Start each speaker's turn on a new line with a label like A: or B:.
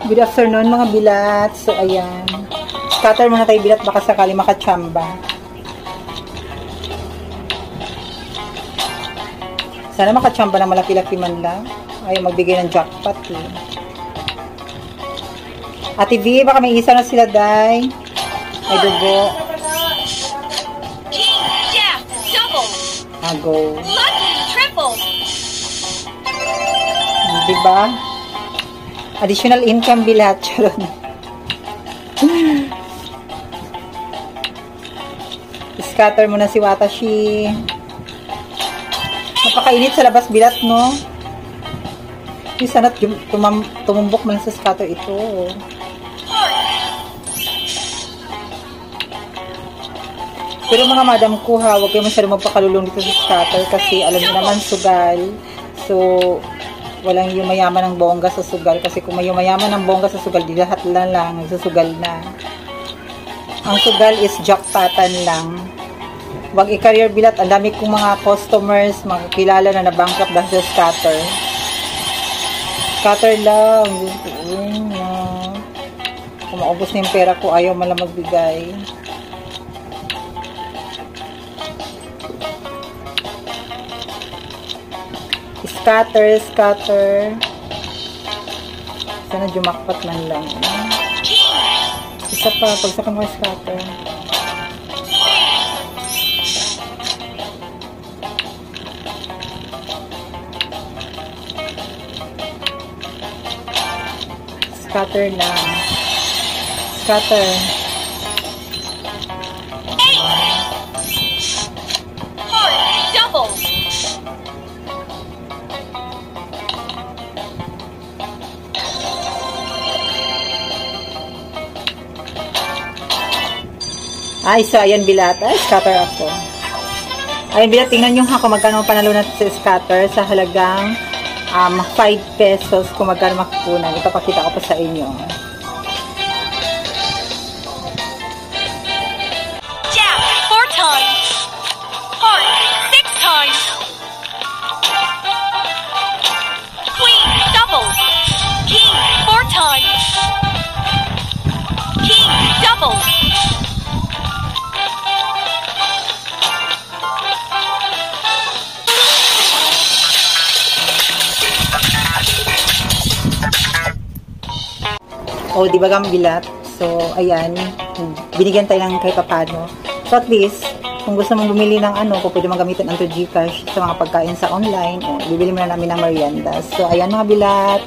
A: Good afternoon mga bilat. So, ayan. Scatter muna tayo bilat, baka sakali makachamba. Sana makachamba na malaki-laki man lang. Ayaw magbigay ng jackpot eh. Ate V, baka may isa na sila, Day. Ay, dugo. Go.
B: Lucky triple.
A: Diba? Additional income bilat. Charon. Scatter mo na si Watashi. Napakainit sa labas bilat, no? Sana tumumbok man sa scatter ito. Pero mga madam ko ha, huwag kayo masyadong magpakalulong dito sa scatter kasi alam niyo naman sugal. So, walang yumayaman ng bongga sa sugal kasi kung may yumayaman ng bongga sa sugal, di lahat lang nagsusugal na. Ang sugal is jackpotan lang. Huwag i-career bilat. Ang dami kong mga customers, mga kilala na nabankrupt dahil sa scatter. Scatter lang. Kung maubos na yung pera ko, ayaw malang magbigay. Scatter. Sana jumakpat man lang. Isa pa, pagsaka mo scatter. Scatter lang. Scatter.
B: Double.
A: Ay, so, ayan bilat. Ay, scatter ako. Ayan bilat, tingnan nyo ha kung magkano panalo natin sa scatter sa halagang 5 pesos kung magkano makukunan. Ipapakita ko pa sa inyo.
B: Jack, 4 times. Heart, 6 times. Queen, double. King, 4 times. King, double.
A: O, di ba gambilat? So, ayan. Binigyan tayo ng kahit papano. So, at least, kung gusto mong bumili ng kung pwede mong gamitin ang Gcash sa mga pagkain sa online, o, bibili mo na namin ng merienda. So, ayan mga bilat.